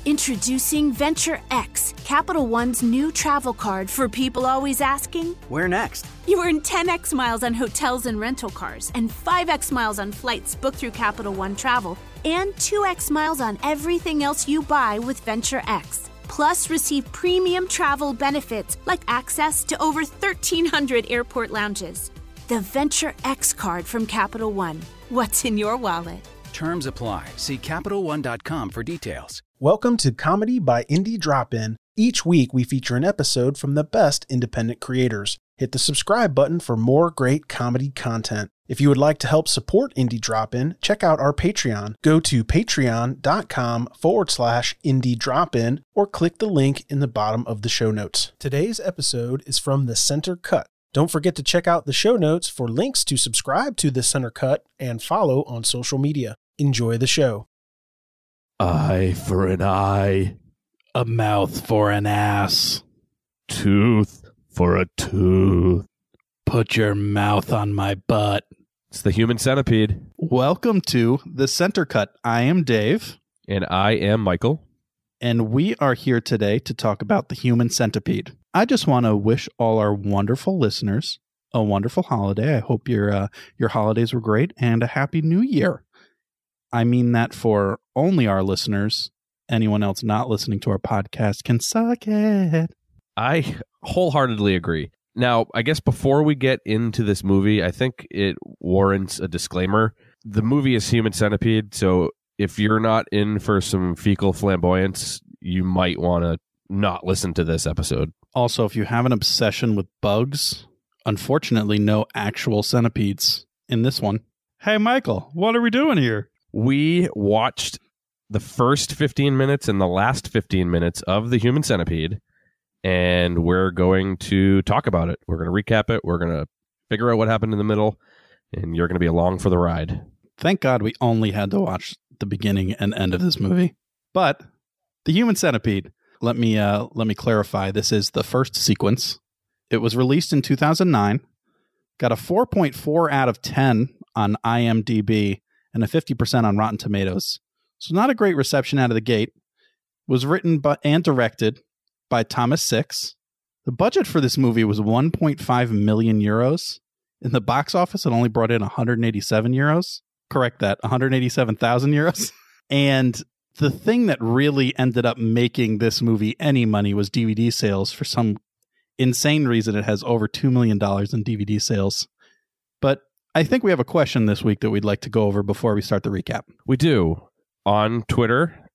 Introducing Venture X, Capital One's new travel card for people always asking, where next? You earn 10x miles on hotels and rental cars, and 5x miles on flights booked through Capital One Travel, and 2x miles on everything else you buy with Venture X. Plus, receive premium travel benefits like access to over 1,300 airport lounges. The Venture X card from Capital One. What's in your wallet? Terms apply. See CapitalOne.com for details. Welcome to Comedy by Indie Drop-In. Each week we feature an episode from the best independent creators. Hit the subscribe button for more great comedy content. If you would like to help support Indie Drop-In, check out our Patreon. Go to patreon.com/Indie Drop-In or click the link in the bottom of the show notes. Today's episode is from The Center Cut. Don't forget to check out the show notes for links to subscribe to The Center Cut and follow on social media. Enjoy the show. Eye for an eye, a mouth for an ass, tooth for a tooth. Put your mouth on my butt. It's the Human Centipede. Welcome to The Center Cut. I am Dave. And I am Michael. And we are here today to talk about the Human Centipede. I just want to wish all our wonderful listeners a wonderful holiday. I hope your holidays were great and a happy new year. I mean that for only our listeners. Anyone else not listening to our podcast can suck it. I wholeheartedly agree. Now, I guess before we get into this movie, I think it warrants a disclaimer. The movie is Human Centipede, so if you're not in for some fecal flamboyance, you might want to not listen to this episode. Also, if you have an obsession with bugs, unfortunately, no actual centipedes in this one. Hey, Michael, what are we doing here? We watched the first 15 minutes and the last 15 minutes of the Human Centipede, and we're going to talk about it. We're going to recap it. We're going to figure out what happened in the middle, and you're going to be along for the ride. Thank God we only had to watch the beginning and end of this movie. But the Human Centipede, let me clarify. This is the first sequence. It was released in 2009, got a 4.4 out of 10 on IMDb, and a 50% on Rotten Tomatoes. So not a great reception out of the gate. Was written by and directed by Thomas Six. The budget for this movie was 1.5 million euros. In the box office, it only brought in 187 euros. Correct that, 187,000 euros. And the thing that really ended up making this movie any money was DVD sales. For some insane reason, it has over $2 million in DVD sales. But I think we have a question this week that we'd like to go over before we start the recap. We do. On Twitter,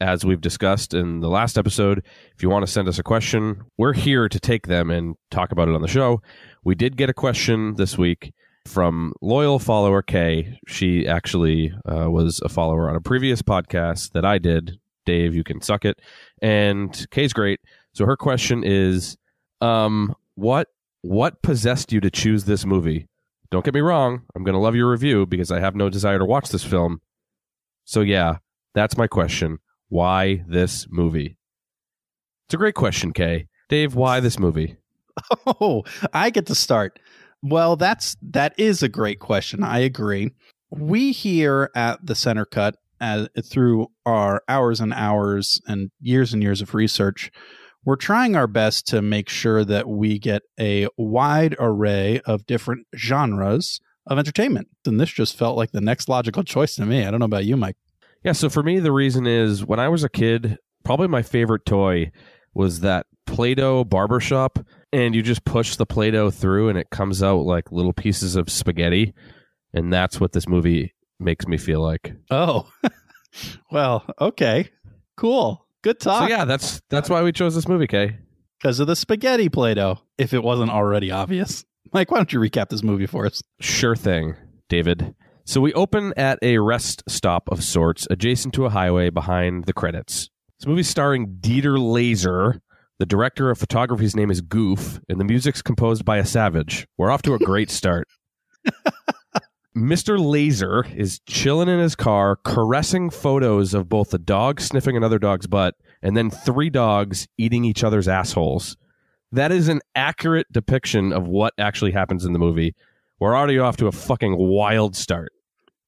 as we've discussed in the last episode, if you want to send us a question, we're here to take them and talk about it on the show. We did get a question this week from loyal follower Kay. She actually was a follower on a previous podcast that I did. Dave, you can suck it. And Kay's great. So her question is, what possessed you to choose this movie? Don't get me wrong, I'm going to love your review because I have no desire to watch this film. So yeah, that's my question. Why this movie? It's a great question, Kay. Dave, why this movie? Oh, I get to start. Well, that is a great question. I agree. We here at The Center Cut, through our hours and hours and years of research, we're trying our best to make sure that we get a wide array of different genres of entertainment. And this just felt like the next logical choice to me. I don't know about you, Mike. Yeah, so for me, the reason is when I was a kid, probably my favorite toy was that Play-Doh barbershop. And you just push the Play-Doh through and it comes out like little pieces of spaghetti. And that's what this movie makes me feel like. Oh, well, okay, cool. Good talk. So yeah, that's why we chose this movie, Kay. Because of the spaghetti Play-Doh, if it wasn't already obvious. Mike, why don't you recap this movie for us? Sure thing, David. So we open at a rest stop of sorts, adjacent to a highway behind the credits. This movie's starring Dieter Laser. The director of photography's name is Goof, and the music's composed by a savage. We're off to a great start. Mr. Laser is chilling in his car, caressing photos of both a dog sniffing another dog's butt and then 3 dogs eating each other's assholes. That is an accurate depiction of what actually happens in the movie. We're already off to a fucking wild start.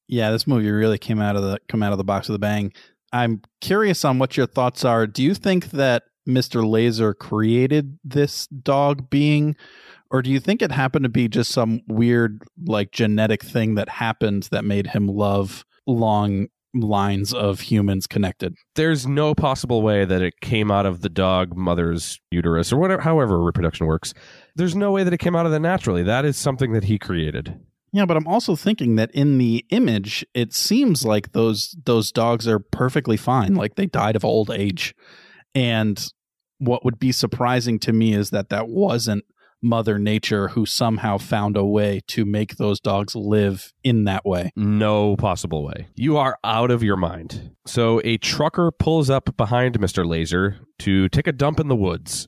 Yeah, this movie really came out of the box with a bang. I'm curious on what your thoughts are. Do you think that Mr. Laser created this dog being, or do you think it happened to be just some weird, like, genetic thing that happened that made him love long lines of humans connected? There's no possible way that it came out of the dog mother's uterus or whatever, however reproduction works. There's no way that it came out of that naturally. That is something that he created. Yeah, but I'm also thinking that in the image, it seems like those dogs are perfectly fine. Like they died of old age. And what would be surprising to me is that wasn't Mother Nature who somehow found a way to make those dogs live in that way. No possible way. You are out of your mind. So a trucker pulls up behind Mr. Laser to take a dump in the woods.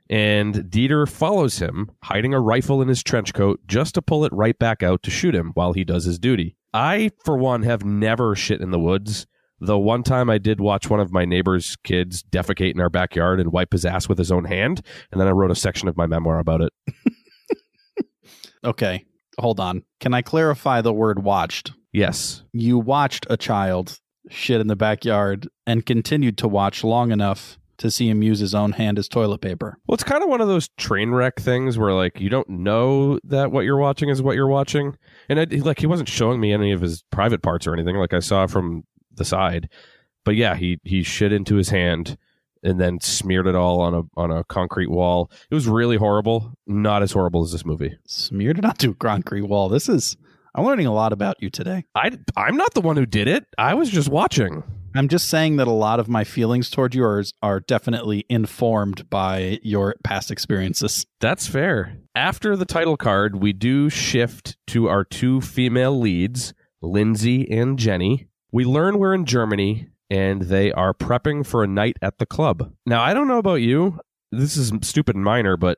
And Dieter follows him, hiding a rifle in his trench coat just to pull it right back out to shoot him while he does his duty. I, for one, have never shit in the woods. Though one time I did watch one of my neighbor's kids defecate in our backyard and wipe his ass with his own hand, and then I wrote a section of my memoir about it. Okay, hold on. Can I clarify the word watched? Yes. You watched a child shit in the backyard and continued to watch long enough to see him use his own hand as toilet paper. Well, it's kind of one of those train wreck things where, like, you don't know that what you're watching is what you're watching. And he wasn't showing me any of his private parts or anything, like I saw from the side. But yeah, he shit into his hand and then smeared it all on a concrete wall. It was really horrible. Not as horrible as this movie. Smeared it onto a concrete wall. I'm learning a lot about you today. I'm not the one who did it. I was just watching. I'm just saying that a lot of my feelings toward you are definitely informed by your past experiences. That's fair. After the title card, we do shift to our two female leads, Lindsay and Jenny. We learn we're in Germany, and they are prepping for a night at the club. Now, I don't know about you. This is stupid and minor, but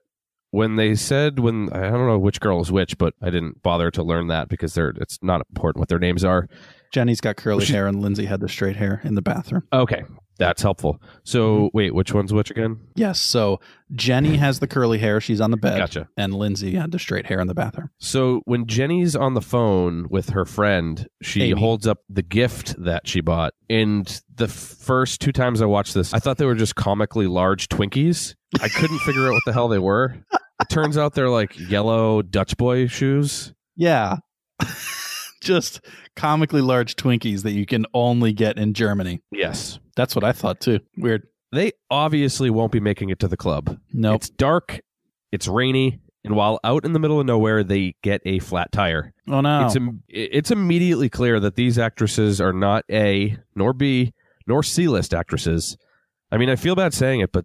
when they said, I don't know which girl is which, but I didn't bother to learn that because it's not important what their names are. Jenny's got curly hair and Lindsay had the straight hair in the bathroom. Okay, that's helpful. So, wait, which one's which again? Yes, so Jenny has the curly hair. She's on the bed. Gotcha. And Lindsay had the straight hair in the bathroom. So when Jenny's on the phone with her friend, she Amy holds up the gift that she bought. And the first two times I watched this, I thought they were just comically large Twinkies. I couldn't figure out what the hell they were. It turns out they're like yellow Dutch boy shoes. Yeah. Just comically large Twinkies that you can only get in Germany. Yes. That's what I thought too. Weird. They obviously won't be making it to the club. Nope. It's dark, it's rainy, and while out in the middle of nowhere, they get a flat tire. Oh no. It's immediately clear that these actresses are not A, nor B, nor C-list actresses. I mean, I feel bad saying it, but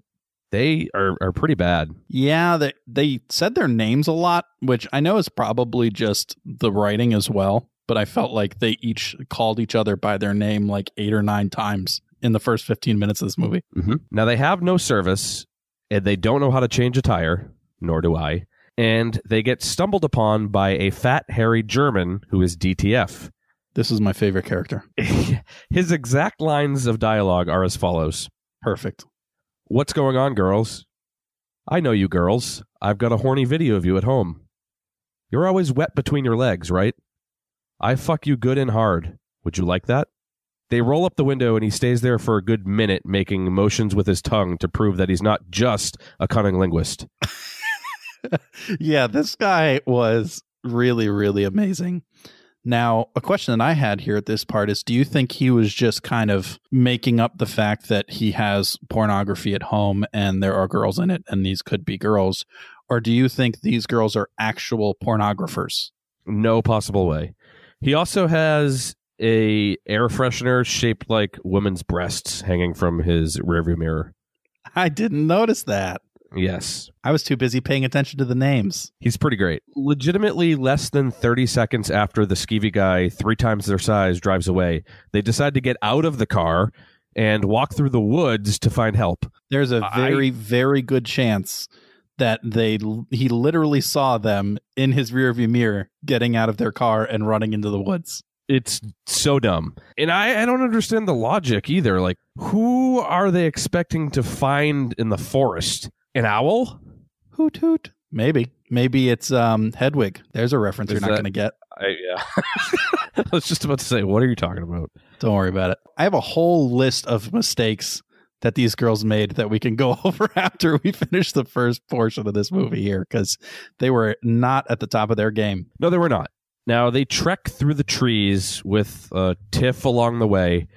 they are pretty bad. Yeah, they said their names a lot, which I know is probably just the writing as well. But I felt like they each called each other by their name like 8 or 9 times in the first 15 minutes of this movie. Mm-hmm. Now, they have no service, and they don't know how to change a tire, nor do I. And they get stumbled upon by a fat, hairy German who is DTF. This is my favorite character. His exact lines of dialogue are as follows. Perfect. What's going on, girls? I know you girls. I've got a horny video of you at home. You're always wet between your legs, right? I fuck you good and hard. Would you like that? They roll up the window and he stays there for a good minute making motions with his tongue to prove that he's not just a cunning linguist. Yeah, this guy was really, really amazing. Now, a question that I had here at this part is, do you think he was just kind of making up the fact that he has pornography at home and there are girls in it and these could be girls? Or do you think these girls are actual pornographers? No possible way. He also has a air freshener shaped like women's breasts hanging from his rearview mirror. I didn't notice that. Yes. I was too busy paying attention to the names. He's pretty great. Legitimately, less than 30 seconds after the skeevy guy, 3 times their size, drives away, they decide to get out of the car and walk through the woods to find help. There's a very, very good chance that he literally saw them in his rearview mirror getting out of their car and running into the woods. It's so dumb. And I don't understand the logic either. Like, who are they expecting to find in the forest? An owl? Hoot hoot. Maybe Maybe it's Hedwig. There's a reference you're not going to get. Yeah. I was just about to say, what are you talking about? Don't worry about it. I have a whole list of mistakes that these girls made that we can go over after we finish the first portion of this movie here, because they were not at the top of their game. No, they were not. Now, they trek through the trees with a tiff along the way,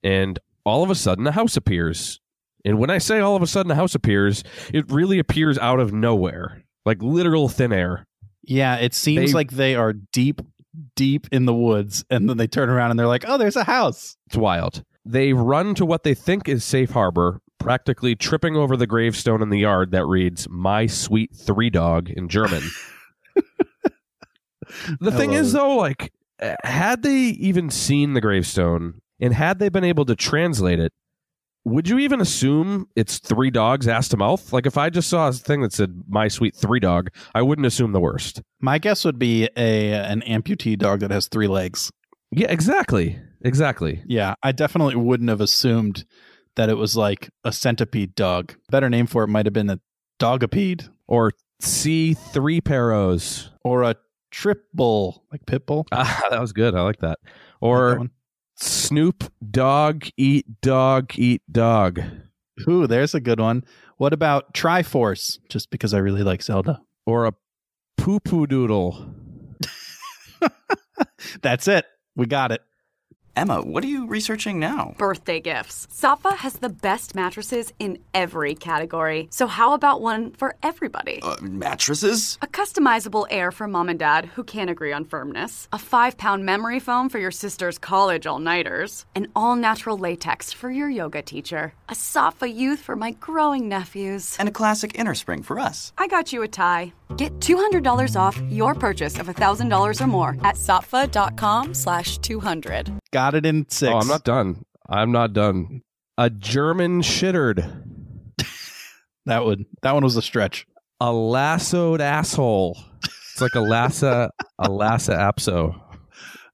and all of a sudden a house appears. And when I say all of a sudden a house appears, it really appears out of nowhere, like literal thin air. Yeah, it seems like they are deep in the woods, and then they turn around and they're like, oh, there's a house. It's wild. They run to what they think is safe harbor, practically tripping over the gravestone in the yard that reads, "My sweet three dog" in German. The thing is, though, like, had they even seen the gravestone, and had they been able to translate it, would you even assume it's three dogs ass to mouth? Like, if I just saw a thing that said "My sweet three dog," I wouldn't assume the worst. My guess would be an amputee dog that has 3 legs. Yeah, exactly. Yeah, I definitely wouldn't have assumed that it was like a centipede dog. Better name for it might have been a dogapede. Or C3PAROs. Or a triple, like pit bull. Ah, that was good. I like that. Or Snoop Dogg Eat Dog Eat Dog. Ooh, there's a good one. What about Triforce? Just because I really like Zelda. Or a Poo Poo Doodle. That's it. We got it. Emma, what are you researching now? Birthday gifts. Safa has the best mattresses in every category. So how about one for everybody? Mattresses? A customizable Air for mom and dad who can't agree on firmness. A 5-pound memory foam for your sister's college all-nighters. An all-natural latex for your yoga teacher. A Safa Youth for my growing nephews. And a classic inner spring for us. I got you a tie. Get $200 off your purchase of $1,000 or more at safa.com/200. Got it in 6. Oh, I'm not done. A German shittered. That one was a stretch. A lassoed asshole. It's like a lassa apso.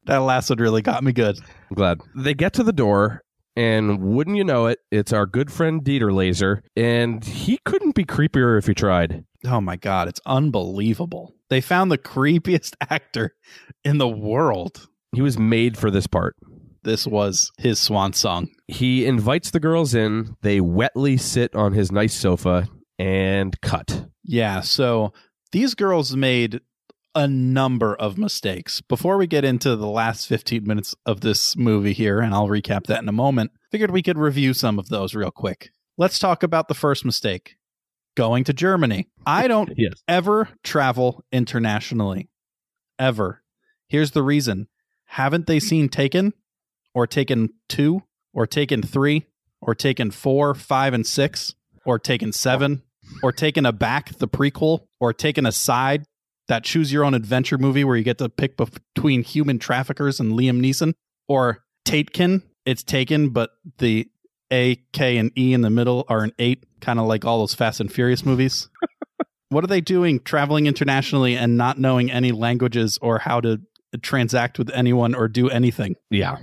That lassoed really got me good. I'm glad. They get to the door, and wouldn't you know it, it's our good friend Dieter Laser, and he couldn't be creepier if he tried. Oh my God, it's unbelievable. They found the creepiest actor in the world. He was made for this part. This was his swan song. He invites the girls in. They wetly sit on his nice sofa and cut. Yeah, so these girls made a number of mistakes. Before we get into the last 15 minutes of this movie here, and I'll recap that in a moment, figured we could review some of those real quick. Let's talk about the first mistake. Going to Germany. I don't ever travel internationally. Ever. Here's the reason. Haven't they seen Taken? Or Taken 2? Or Taken 3? Or Taken 4, 5, and 6? Or Taken 7? Or Taken Aback, the prequel? Or Taken Aside, that choose your own adventure movie where you get to pick between human traffickers and Liam Neeson? Or Taken, it's Taken, but the A, K, and E in the middle are an 8, kind of like all those Fast and Furious movies. What are they doing traveling internationally and not knowing any languages or how to transact with anyone or do anything? Yeah.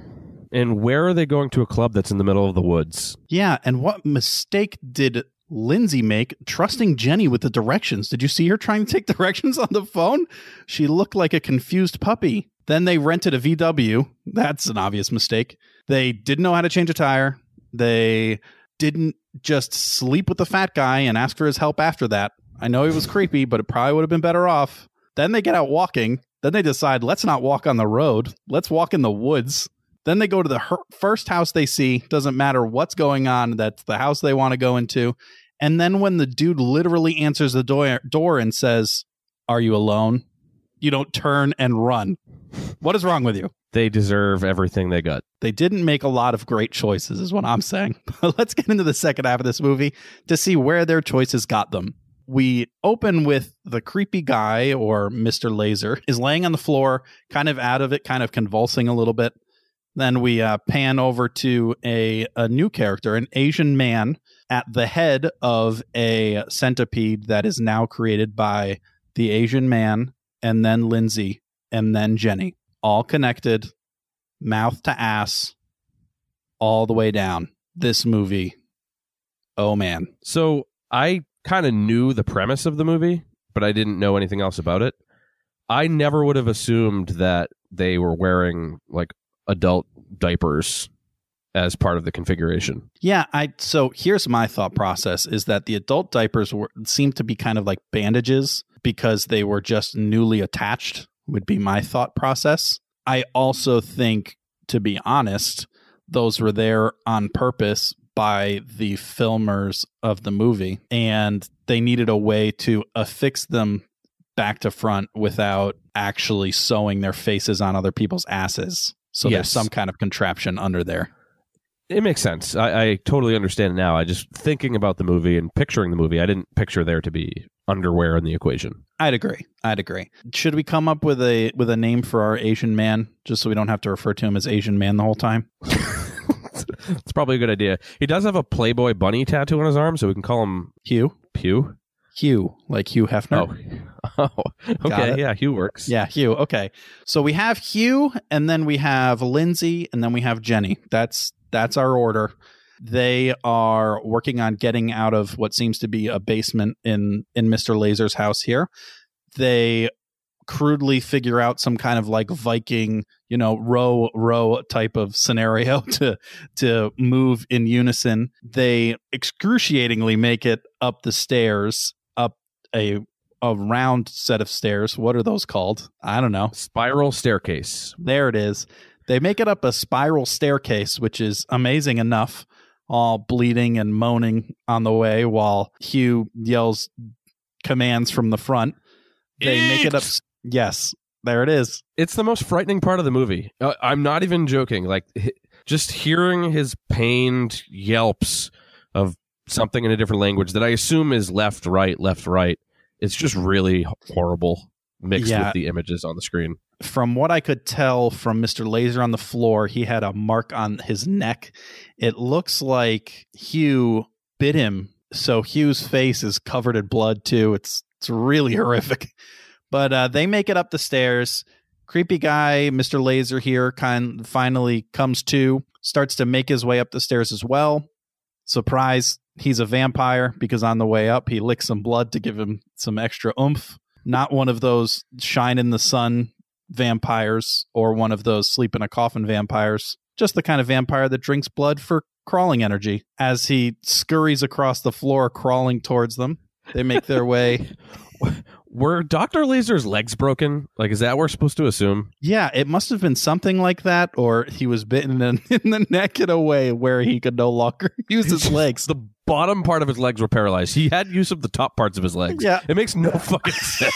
And where are they going to a club that's in the middle of the woods? Yeah, and what mistake did Lindsay make trusting Jenny with the directions? Did you see her trying to take directions on the phone? She looked like a confused puppy. Then they rented a VW. That's an obvious mistake. They didn't know how to change a tire. They didn't just sleep with the fat guy and ask for his help after that. I know he was creepy, but it probably would have been better off. Then they get out walking. Then they decide, let's not walk on the road. Let's walk in the woods. Then they go to the first house they see. Doesn't matter what's going on. That's the house they want to go into. And then when the dude literally answers the door and says, "Are you alone?" you don't turn and run. What is wrong with you? They deserve everything they got. They didn't make a lot of great choices is what I'm saying. Let's get into the second half of this movie to see where their choices got them. We open with the creepy guy, or Mr. Laser, is laying on the floor, kind of out of it, kind of convulsing a little bit. Then we pan over to a new character, an Asian man at the head of a centipede that is now created by the Asian man, and then Lindsay, and then Jenny. All connected, mouth to ass, all the way down. This movie, oh man. So I kind of knew the premise of the movie, but I didn't know anything else about it. I never would have assumed that they were wearing like adult diapers as part of the configuration. Yeah, so here's my thought process is that the adult diapers seemed to be kind of like bandages because they were just newly attached, would be my thought process. I also think, to be honest, those were there on purpose by the filmers of the movie, and they needed a way to affix them back to front without actually sewing their faces on other people's asses. So there's some kind of contraption under there. It makes sense. I totally understand it now. I just thinking about the movie and picturing the movie, I didn't picture there to be underwear in the equation. I'd agree. Should we come up with a name for our Asian man, just so we don't have to refer to him as Asian man the whole time? It's probably a good idea. He does have a Playboy bunny tattoo on his arm, so we can call him Hugh. Hugh, like Hugh Hefner. Oh, okay. Yeah, Hugh works. Yeah, Hugh. Okay. So we have Hugh, and then we have Lindsay, and then we have Jenny. That's our order. They are working on getting out of what seems to be a basement in Mr. Laser's house here. They crudely figure out some kind of like Viking, row type of scenario to move in unison. They excruciatingly make it up the stairs, up a round set of stairs. What are those called? I don't know. Spiral staircase. There it is. They make it up a spiral staircase, which is amazing enough, all bleeding and moaning on the way while Hugh yells commands from the front. They make it up. Yes, there it is. It's the most frightening part of the movie. I'm not even joking. Like, just hearing his pained yelps of something in a different language that I assume is left, right. It's just really horrible mixed with the images on the screen. From what I could tell from Mr. Laser on the floor, he had a mark on his neck. It looks like Hugh bit him, so Hugh's face is covered in blood too. It's really horrific. But they make it up the stairs. Creepy guy, Mr. Laser here, finally comes to, starts to make his way up the stairs as well. Surprise, he's a vampire because on the way up, he licks some blood to give him some extra oomph. Not one of those shine in the sun vampires or one of those sleep in a coffin vampires. Just the kind of vampire that drinks blood for crawling energy. As he scurries across the floor, crawling towards them, they make their way. Were Dr. Laser's legs broken? Like, is that what we're supposed to assume? Yeah, it must have been something like that, or he was bitten in the neck in a way where he could no longer use his legs. The bottom part of his legs were paralyzed. He had use of the top parts of his legs. Yeah. It makes no fucking sense.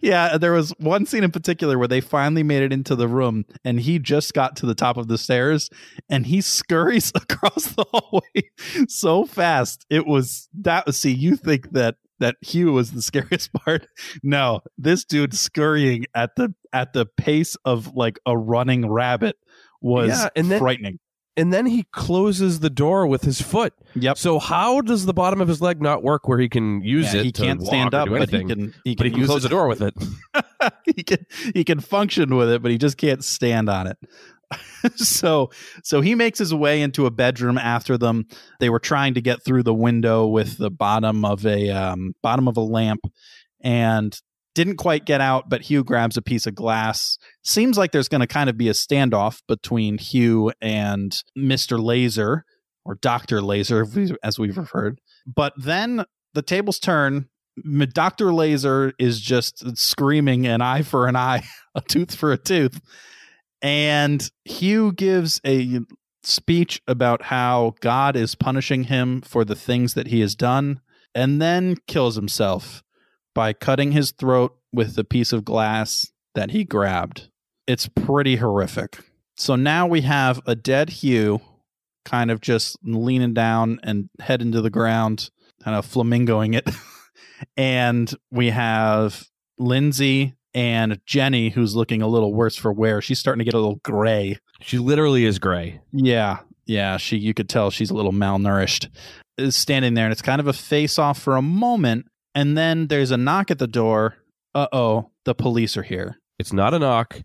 Yeah, there was one scene in particular where they finally made it into the room and he just got to the top of the stairs and he scurries across the hallway so fast. You think that Hugh was the scariest part. No, this dude scurrying at the pace of like a running rabbit was frightening. And then he closes the door with his foot. Yep. So how does the bottom of his leg not work where he can use it? He can't stand up, but he can close the door with it. he can function with it, but he just can't stand on it. So he makes his way into a bedroom after them. They were trying to get through the window with the bottom of a lamp and didn't quite get out, but Hugh grabs a piece of glass. Seems like there's going to kind of be a standoff between Hugh and Mr. Laser, or Dr. Laser, as we've referred. But then the tables turn. Dr. Laser is just screaming an eye for an eye, a tooth for a tooth. And Hugh gives a speech about how God is punishing him for the things that he has done, and then kills himself by cutting his throat with the piece of glass that he grabbed. It's pretty horrific. So now we have a dead Hugh kind of just leaning down and heading to the ground, kind of flamingoing it. And we have Lindsay and Jenny, who's looking a little worse for wear. She's starting to get a little gray. She literally is gray. Yeah. You could tell she's a little malnourished. Is standing there, and it's kind of a face-off for a moment. And then there's a knock at the door. Uh-oh, the police are here. It's not a knock.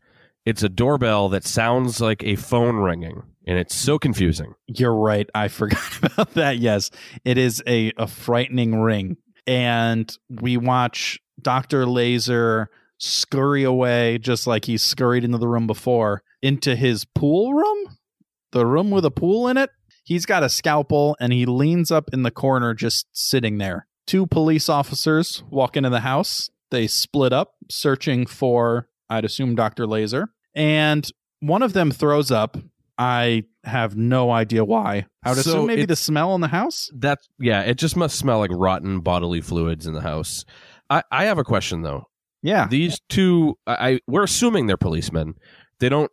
It's a doorbell that sounds like a phone ringing, and it's so confusing. You're right. I forgot about that. Yes, it is a frightening ring. and we watch Dr. Laser scurry away, just like he scurried into the room before, into his pool room, the room with a pool in it. He's got a scalpel, and he leans up in the corner, just sitting there. 2 police officers walk into the house. They split up, searching for, I'd assume, Dr. Laser. And one of them throws up. I have no idea why. I would assume maybe the smell in the house? It just must smell like rotten bodily fluids in the house. I have a question, though. Yeah. These 2, we're assuming they're policemen. We don't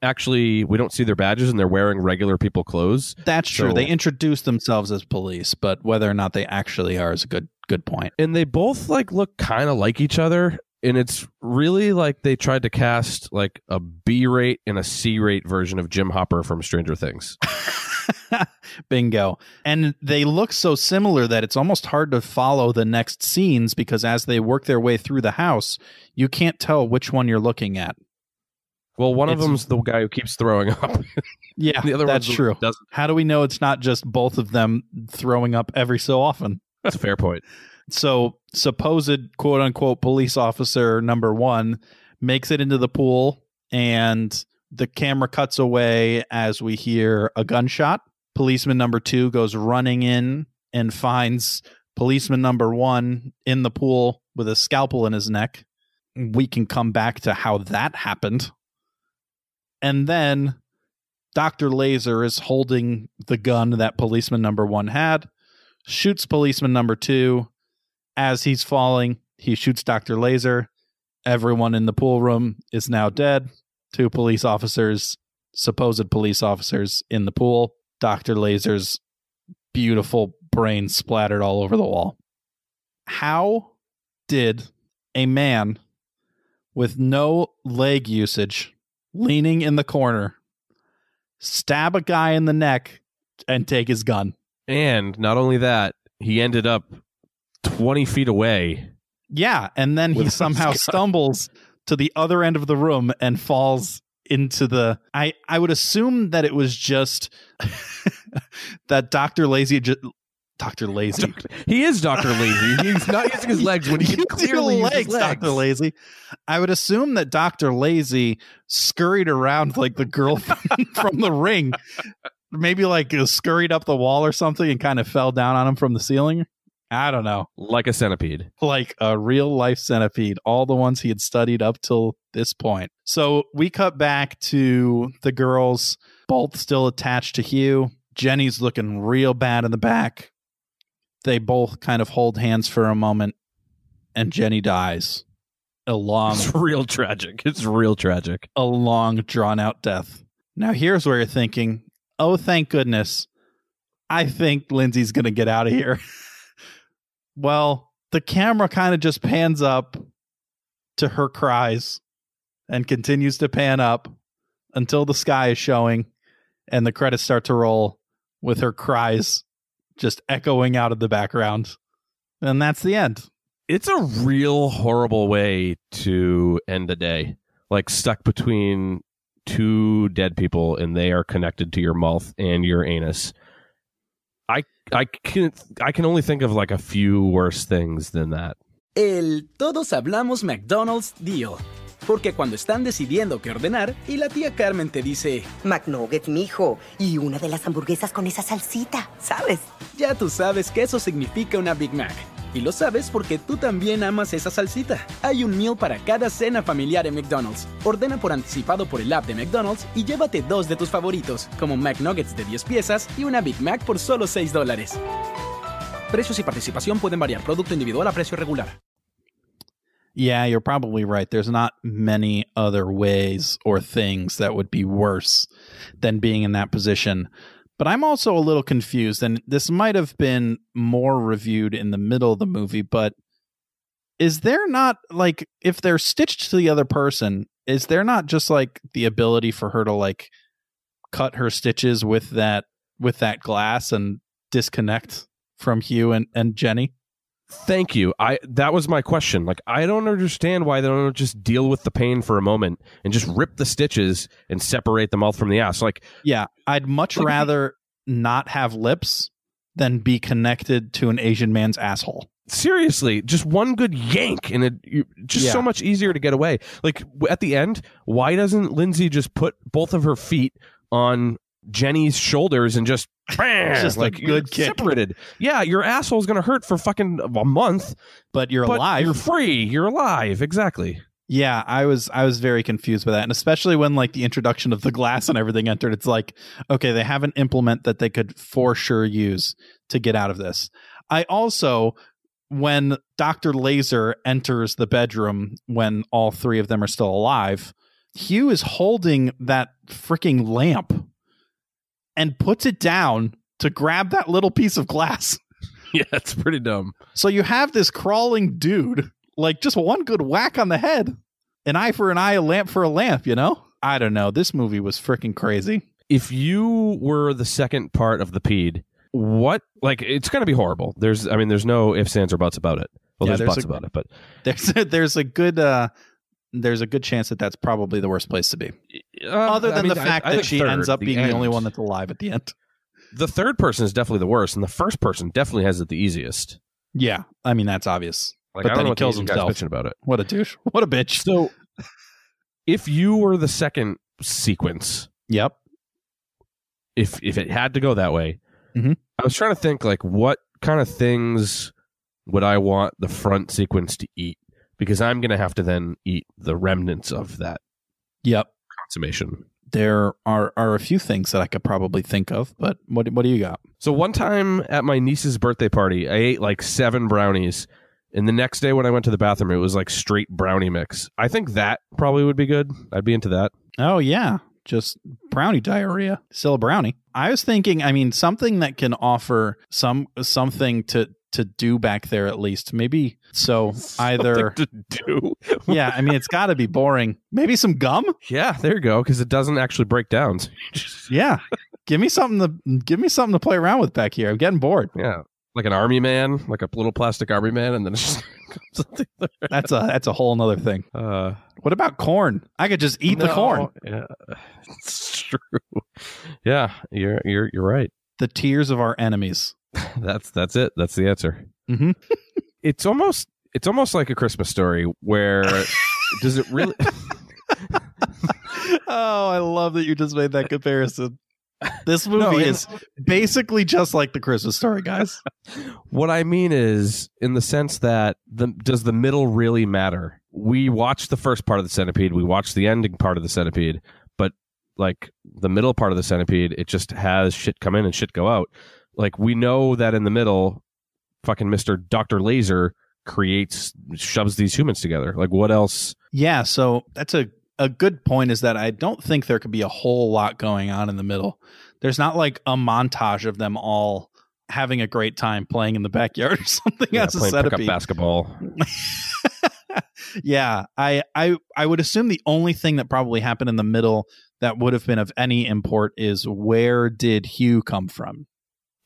see their badges, and they're wearing regular people clothes. That's true. They introduce themselves as police, but whether or not they actually are is a good point. And they both look kind of like each other. And it's really like they tried to cast like a B-rate and a C-rate version of Jim Hopper from Stranger Things. Bingo. And they look so similar that it's almost hard to follow the next scenes, because as they work their way through the house, you can't tell which one you're looking at. Well, one of them's the guy who keeps throwing up. Yeah, the other that's true. How do we know it's not just both of them throwing up every so often? That's a fair point. So supposed quote unquote police officer number 1 makes it into the pool, and the camera cuts away as we hear a gunshot. Policeman number 2 goes running in and finds policeman number 1 in the pool with a scalpel in his neck. We can come back to how that happened. And then Dr. Laser is holding the gun that policeman number 1 had, shoots policeman number 2. As he's falling, he shoots Dr. Laser. Everyone in the pool room is now dead. 2 police officers, supposed police officers, in the pool. Dr. Laser's beautiful brain splattered all over the wall. How did a man with no leg usage, leaning in the corner, stab a guy in the neck and take his gun? And not only that, he ended up 20 feet away. Yeah, and then he somehow stumbles to the other end of the room and falls into the... I would assume that it was just that Dr. Lazy... Dr. Lazy. He is Dr. Lazy. He's not using his legs when he can clearly use his legs. Dr. Lazy. I would assume that Dr. Lazy scurried around like the girl from The Ring. Maybe like scurried up the wall or something and kind of fell down on him from the ceiling. I don't know. Like a centipede. Like a real life centipede. All the ones he had studied up till this point. So we cut back to the girls, both still attached to Hugh. Jenny's looking real bad in the back. They both kind of hold hands for a moment, and Jenny dies. It's real tragic. It's real tragic. A long, drawn-out death. Now, here's where you're thinking, oh, thank goodness. I think Lindsay's going to get out of here. Well, the camera kind of just pans up to her cries and continues to pan up until the sky is showing and the credits start to roll with her cries just echoing out of the background. And that's the end. It's a real horrible way to end a day. Like stuck between 2 dead people and they are connected to your mouth and your anus. I can only think of like a few worse things than that. El todos hablamos McDonald's deal. Porque cuando están decidiendo qué ordenar y la tía Carmen te dice McNuggets, mijo, y una de las hamburguesas con esa salsita, ¿sabes? Ya tú sabes que eso significa una Big Mac. Y lo sabes porque tú también amas esa salsita. Hay un meal para cada cena familiar en McDonald's. Ordena por anticipado por el app de McDonald's y llévate 2 de tus favoritos, como McNuggets de 10 piezas y una Big Mac por solo $6. Precios y participación pueden variar. Producto individual a precio regular. Yeah, you're probably right. There's not many other ways or things that would be worse than being in that position. But I'm also a little confused, and this might have been more reviewed in the middle of the movie, but is there not, like, if they're stitched to the other person, is there not just, like, the ability for her to, like, cut her stitches with that glass and disconnect from Hugh and Jenny? Thank you. That was my question. Like, I don't understand why they don't just deal with the pain for a moment and just rip the stitches and separate the mouth from the ass. Like, yeah, I'd much rather not have lips than be connected to an Asian man's asshole. Seriously, just one good yank and so much easier to get away. Like at the end, why doesn't Lindsay just put both of her feet on Jenny's shoulders and just bam, just like a good kick. Separated. Yeah, your asshole's going to hurt for fucking a month, but you're alive. You're free. You're alive. Exactly. Yeah, I was very confused by that, and especially when like the introduction of the glass and everything entered. It's like, okay, they have an implement that they could for sure use to get out of this. I also, when Dr. Laser enters the bedroom when all three of them are still alive, Hugh is holding that freaking lamp and puts it down to grab that little piece of glass. Yeah, it's pretty dumb. So you have this crawling dude, like just one good whack on the head. An eye for an eye, a lamp for a lamp, you know? I don't know. This movie was freaking crazy. If you were the second part of the Pede, what, like, it's going to be horrible. There's no ifs, ands, or buts about it. Well, yeah, there's buts about it, but there's a good chance that that's probably the worst place to be. Other than the fact that she ends up being the only one that's alive at the end. The third person is definitely the worst, and the first person definitely has it the easiest. Yeah, I mean, that's obvious. Like, but I don't then know he kills himself. Bitching about it. What a douche. What a bitch. So, if you were the second sequence, yep. If it had to go that way, mm-hmm. I was trying to think, like, what kind of things would I want the front sequence to eat? Because I'm going to have to then eat the remnants of that. Yep. Consummation. There are a few things that I could probably think of, but what do you got? So one time at my niece's birthday party, I ate like 7 brownies. And the next day when I went to the bathroom, it was like straight brownie mix. I think that probably would be good. I'd be into that. Oh, yeah. Just brownie diarrhea. Still a brownie. I was thinking, I mean, something that can offer something to do back there at least. Maybe so either to do. Yeah, I mean, it's got to be boring. Maybe some gum? Yeah, there you go, because it doesn't actually break down. Yeah. Give me something to play around with back here. I'm getting bored. Yeah. Like an army man, like a little plastic army man, and then it's just that's a whole nother thing. What about corn? I could just eat the corn. Yeah, it's true. Yeah, you're right. The tears of our enemies. That's it. That's the answer. Mm-hmm. It's almost like A Christmas Story, where does it really? Oh, I love that you just made that comparison. This movie is basically just like The Christmas Story, guys. What I mean is, in the sense that does the middle really matter? We watched the first part of the Centipede. We watched the ending part of the Centipede. But like the middle part of the Centipede, it just has shit come in and shit go out. Like, we know that in the middle, fucking Mr. Dr. Laser shoves these humans together. Like, what else? Yeah, so that's a good point, is that I don't think there could be a whole lot going on in the middle. There's not like a montage of them all having a great time playing in the backyard or something. Yeah, as a playing centipede. pickup basketball. Yeah, I would assume the only thing that probably happened in the middle that would have been of any import is, where did Hugh come from?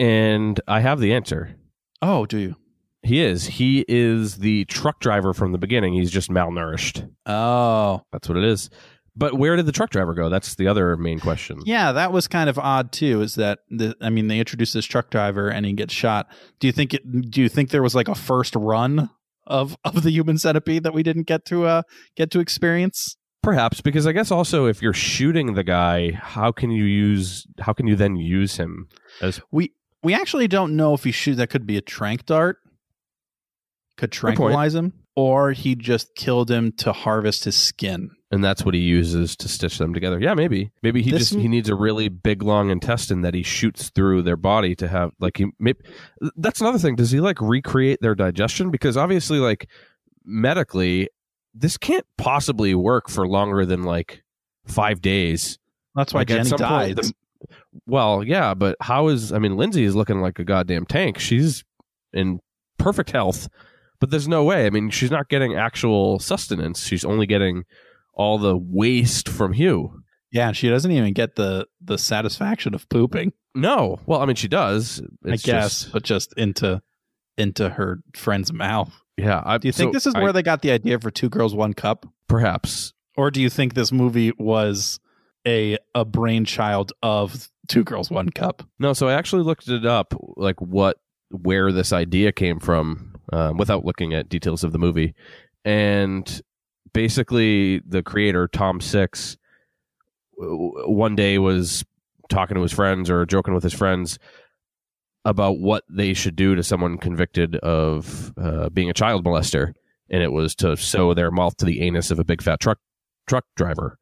And I have the answer. Oh, do you? He is the truck driver from the beginning. He's just malnourished. Oh. That's what it is. But where did the truck driver go? That's the other main question. Yeah, that was kind of odd too, is that they introduced this truck driver and he gets shot. Do you think there was like a first run of the Human Centipede that we didn't get to experience? Perhaps, because I guess also if you're shooting the guy, how can you then use him as We actually don't know if he that could be a tranq dart, could tranquilize him, or he just killed him to harvest his skin. And that's what he uses to stitch them together. Yeah, maybe he needs a really big, long intestine that he shoots through their body to have, like, that's another thing. Does he like recreate their digestion? Because obviously, like, medically, this can't possibly work for longer than like 5 days. That's why Jenny died. Well, yeah, but Lindsay is looking like a goddamn tank. She's in perfect health, but there's no way. I mean, she's not getting actual sustenance. She's only getting all the waste from Hugh. Yeah, she doesn't even get the satisfaction of pooping. No. Well, I mean, she does. I guess, but just into her friend's mouth. Yeah. Do you think this is where they got the idea for 2 Girls, 1 Cup? Perhaps. Or do you think this movie was a brainchild of Two Girls, One Cup. No, so I actually looked it up, like where this idea came from, without looking at details of the movie. And basically, the creator, Tom Six, one day was talking to his friends or joking with his friends about what they should do to someone convicted of being a child molester. And it was to sew their mouth to the anus of a big fat truck driver.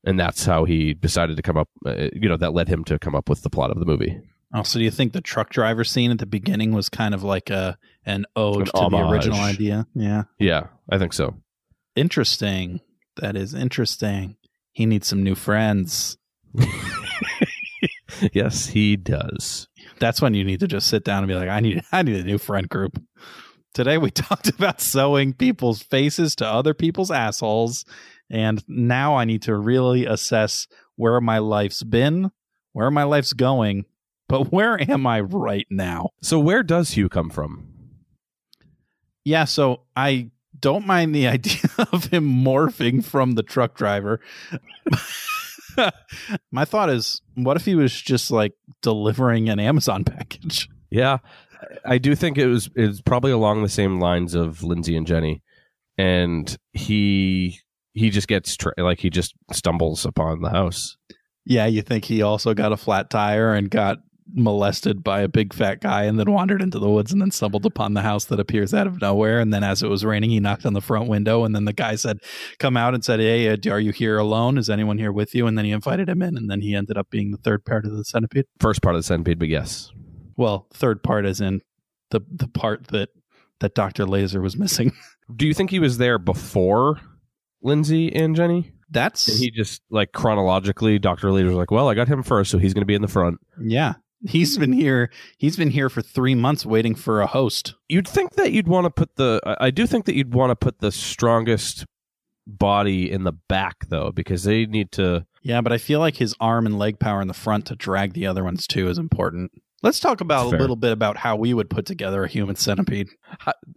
And that's how he decided to come up, that led him to come up with the plot of the movie. Oh, so do you think the truck driver scene at the beginning was kind of like an ode to homage. the original idea? Yeah. Yeah, I think so. Interesting. That is interesting. He needs some new friends. Yes, he does. That's when you need to just sit down and be like, I need a new friend group. Today we talked about sewing people's faces to other people's assholes. And now I need to really assess where my life's been, where my life's going, but where am I right now? So where does Hugh come from? Yeah, so I don't mind the idea of him morphing from the truck driver. My thought is, what if he was just like delivering an Amazon package? Yeah, I do think it's probably along the same lines of Lindsay and Jenny. And he just gets he just stumbles upon the house. Yeah, you think he also got a flat tire and got molested by a big fat guy and then wandered into the woods and then stumbled upon the house that appears out of nowhere. And then as it was raining, he knocked on the front window and then the guy said, come out and said, hey, are you here alone? Is anyone here with you? And then he invited him in and then he ended up being the third part of the centipede. First part of the centipede, but yes. Well, third part as in the part that Dr. Laser was missing. Do you think he was there before Lindsay and Jenny? And he just chronologically, Dr. Laser was like, well, I got him first, so he's going to be in the front. Yeah. He's been here for 3 months waiting for a host. You'd think that you'd want to put I do think that you'd want to put the strongest body in the back, though, because they need to. Yeah, but I feel like his arm and leg power in the front to drag the other ones too is important. Let's talk about a little bit about how we would put together a human centipede.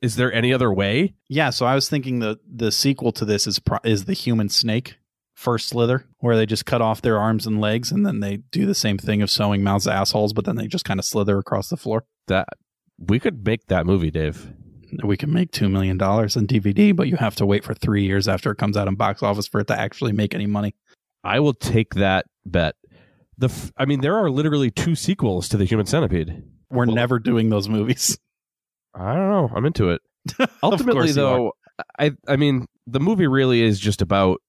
Is there any other way? Yeah, so I was thinking the sequel to this is the human snake. First Slither, where they just cut off their arms and legs and then they do the same thing of sewing mouths to assholes, but then they just kind of slither across the floor. That we could make that movie, Dave. We can make $2 million on DVD, but you have to wait for 3 years after it comes out in box office for it to actually make any money. I will take that bet. There are literally 2 sequels to the Human Centipede. We're never doing those movies. I don't know. I'm into it. Ultimately, though, the movie really is just about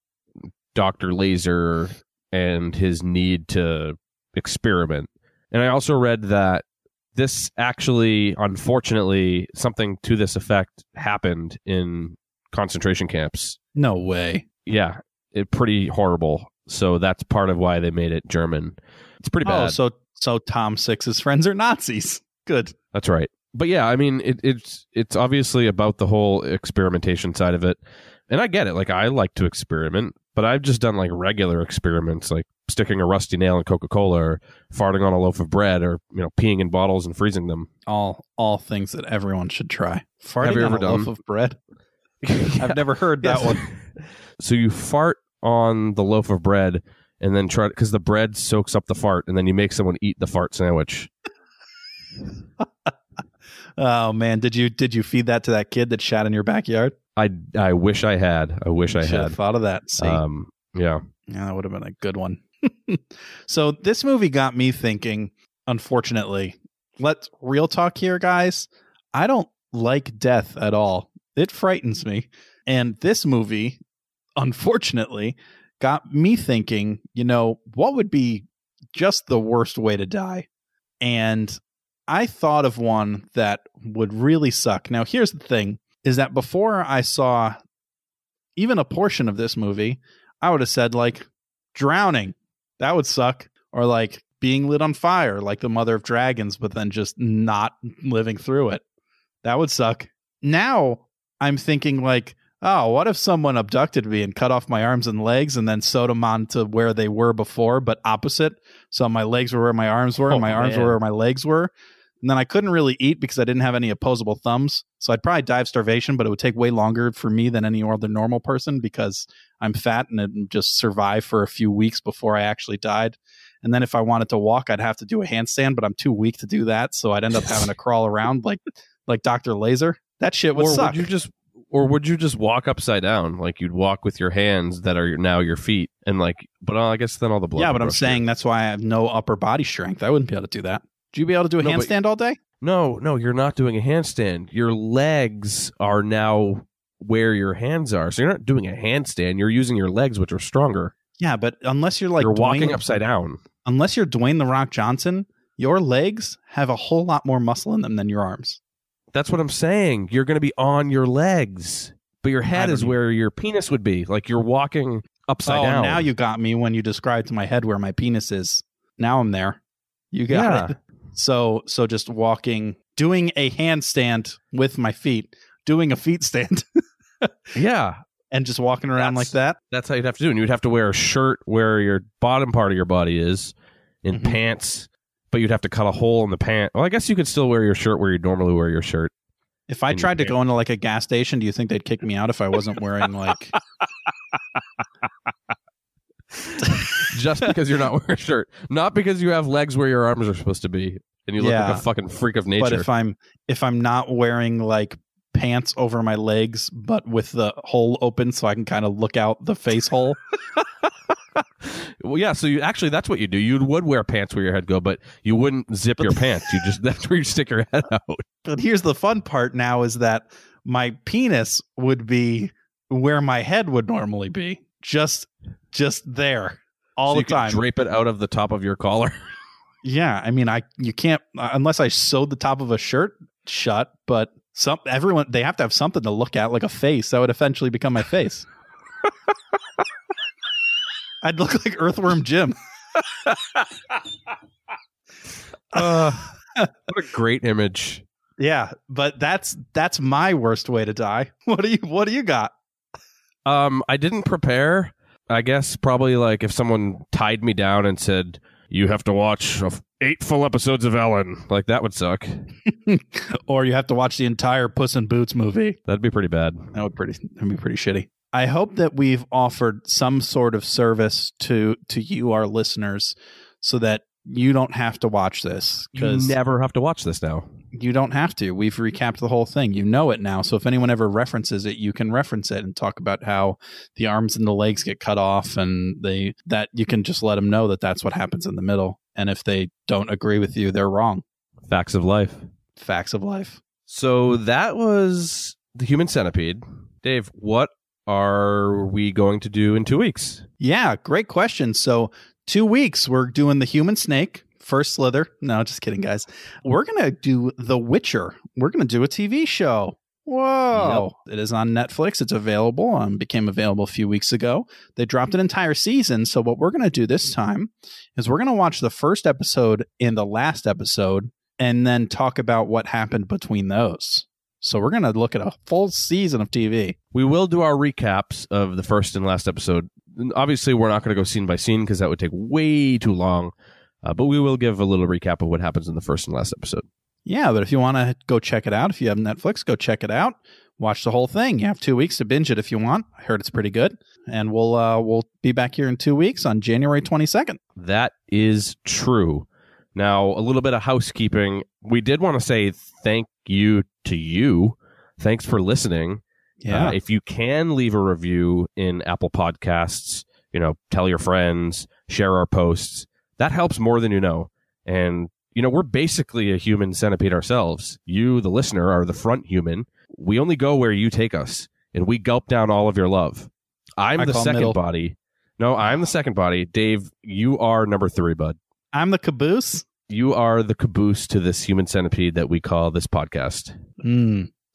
Dr. Laser and his need to experiment. And I also read that this actually, unfortunately, something to this effect happened in concentration camps. No way. Yeah, pretty horrible. So that's part of why they made it German. It's pretty bad. Oh, so Tom Six's friends are Nazis. Good. That's right. But yeah, it's obviously about the whole experimentation side of it. And I get it. I like to experiment, but I've just done regular experiments, like sticking a rusty nail in Coca-Cola or farting on a loaf of bread or, peeing in bottles and freezing them. All things that everyone should try. Farting Have you on ever a loaf of bread? Yeah. I've never heard that one. So you fart on the loaf of bread and then try, because the bread soaks up the fart, and then you make someone eat the fart sandwich. Oh man, did you feed that to that kid that shat in your backyard? I wish I had. I wish I had thought of that. See? Yeah, that would have been a good one. So this movie got me thinking. Unfortunately, let's real talk here, guys. I don't like death at all. It frightens me, and this movie, unfortunately, got me thinking. What would be just the worst way to die? And I thought of one that would really suck. Now, here's the thing. Is that before I saw even a portion of this movie, I would have said drowning. That would suck. Or being lit on fire like the Mother of Dragons, but then just not living through it. That would suck. Now I'm thinking what if someone abducted me and cut off my arms and legs and then sewed them on to where they were before, but opposite. So my legs were where my arms were and my arms were where my legs were. And then I couldn't really eat because I didn't have any opposable thumbs. So I'd probably die of starvation, but it would take way longer for me than any other normal person because I'm fat and it would just survive for a few weeks before I actually died. And then if I wanted to walk, I'd have to do a handstand, but I'm too weak to do that. So I'd end up having to crawl around like Dr. Laser. That shit would suck. Would you just walk upside down? Like you'd walk with your hands that are now your feet and I guess then all the blood. Yeah, but I'm saying that's why I have no upper body strength. I wouldn't be able to do that. Would you be able to do a handstand all day? No, you're not doing a handstand. Your legs are now where your hands are. So you're not doing a handstand. You're using your legs, which are stronger. Yeah, but unless you're you're walking upside down. Unless you're Dwayne The Rock Johnson, your legs have a whole lot more muscle in them than your arms. That's what I'm saying. You're going to be on your legs, but your head is where your penis would be. Like you're walking upside down. Now you got me when you described to my head where my penis is. Now I'm there. You got it. So just walking, doing a handstand with my feet, doing a feet stand. Yeah. And just walking around like that. That's how you'd have to do it. And you'd have to wear a shirt where your bottom part of your body is in pants, but you'd have to cut a hole in the pant. Well, I guess you could still wear your shirt where you normally wear your shirt. If I tried to go into like a gas station, do you think they'd kick me out if I wasn't wearing like... Just because you're not wearing a shirt. Not because you have legs where your arms are supposed to be and you look like a fucking freak of nature. But if I'm not wearing like pants over my legs, but with the hole open so I can kind of look out the face hole. Well, yeah, so that's what you do. You would wear pants where your head go, but you wouldn't zip your pants. That's where you stick your head out. But here's the fun part now is that my penis would be where my head would normally be. Just there all the time. Drape it out of the top of your collar. Yeah, I mean, you can't unless I sewed the top of a shirt shut. But they have to have something to look at, like a face. That would eventually become my face. I'd look like Earthworm Jim. What a great image. Yeah, but that's my worst way to die. What do you got? I didn't prepare. I guess probably like if someone tied me down and said, you have to watch 8 full episodes of Ellen. Like that would suck. Or you have to watch the entire Puss in Boots movie. That'd be pretty bad. That'd be pretty shitty. I hope that we've offered some sort of service to you, our listeners, so that you don't have to watch this. You never have to watch this now. You don't have to. We've recapped the whole thing. You know it now. So if anyone ever references it, you can reference it and talk about how the arms and the legs get cut off, and that you can just let them know that that's what happens in the middle. And if they don't agree with you, they're wrong. Facts of life. Facts of life. So that was the Human Centipede. Dave, what are we going to do in 2 weeks? Yeah, great question. So 2 weeks, we're doing the Human Snake. First Slither. No, just kidding, guys. We're going to do The Witcher. We're going to do a TV show. Whoa. Yep. It is on Netflix. It's available. Became available a few weeks ago. They dropped an entire season. So what we're going to do this time is we're going to watch the first episode and the last episode and then talk about what happened between those. So we're going to look at a full season of TV. We will do our recaps of the first and last episode. Obviously, we're not going to go scene by scene because that would take way too long. But we will give a little recap of what happens in the first and last episode. Yeah, but if you want to go check it out, if you have Netflix, go check it out. Watch the whole thing. You have 2 weeks to binge it if you want. I heard it's pretty good. And we'll be back here in 2 weeks on January 22nd. That is true. Now, a little bit of housekeeping. We did want to say thank you to you. Thanks for listening. Yeah. If you can leave a review in Apple Podcasts, tell your friends, share our posts. That helps more than you know. And, we're basically a human centipede ourselves. You, the listener, are the front human. We only go where you take us, and we gulp down all of your love. I'm the second body. No, I'm the second body. Dave, you are number 3, bud. I'm the caboose? You are the caboose to this human centipede that we call this podcast.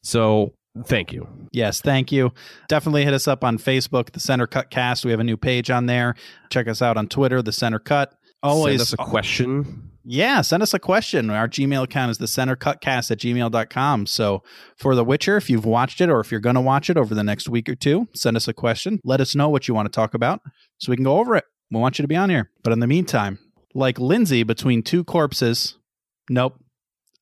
So, thank you. Yes, thank you. Definitely hit us up on Facebook, The Center Cut Cast. We have a new page on there. Check us out on Twitter, The Center Cut. Always send us a question. Yeah, send us a question. Our Gmail account is thecentercutcast@gmail.com. So for The Witcher, if you've watched it or if you're going to watch it over the next week or two, send us a question. Let us know what you want to talk about so we can go over it. We want you to be on here. But in the meantime, like Lindsay between two corpses, nope,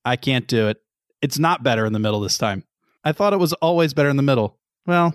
I can't do it. It's not better in the middle this time. I thought it was always better in the middle. Well,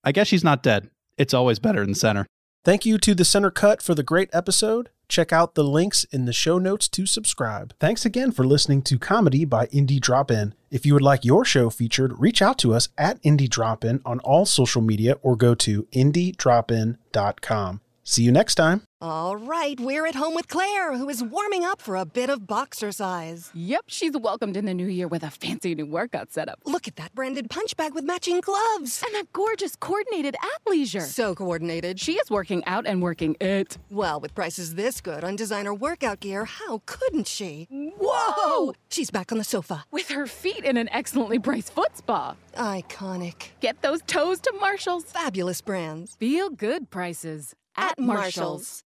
I guess she's not dead. It's always better in the center. Thank you to The Center Cut for the great episode. Check out the links in the show notes to subscribe. Thanks again for listening to Comedy by Indie Drop-In. If you would like your show featured, reach out to us at Indie Drop-In on all social media or go to indiedropin.com. See you next time. All right, we're at home with Claire, who is warming up for a bit of boxercise. Yep, she's welcomed in the new year with a fancy new workout setup. Look at that branded punch bag with matching gloves. And that gorgeous coordinated athleisure. So coordinated. She is working out and working it. Well, with prices this good on designer workout gear, how couldn't she? Whoa! She's back on the sofa. With her feet in an excellently priced foot spa. Iconic. Get those toes to Marshall's. Fabulous brands. Feel good prices at Marshall's.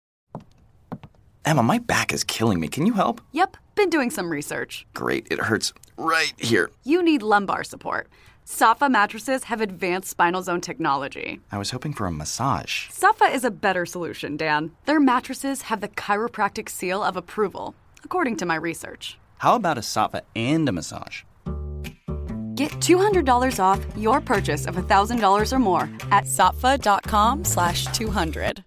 Emma, my back is killing me. Can you help? Yep, been doing some research. Great, it hurts right here. You need lumbar support. Safa mattresses have advanced spinal zone technology. I was hoping for a massage. Safa is a better solution, Dan. Their mattresses have the chiropractic seal of approval, according to my research. How about a Safa and a massage? Get $200 off your purchase of $1,000 or more at safa.com/200.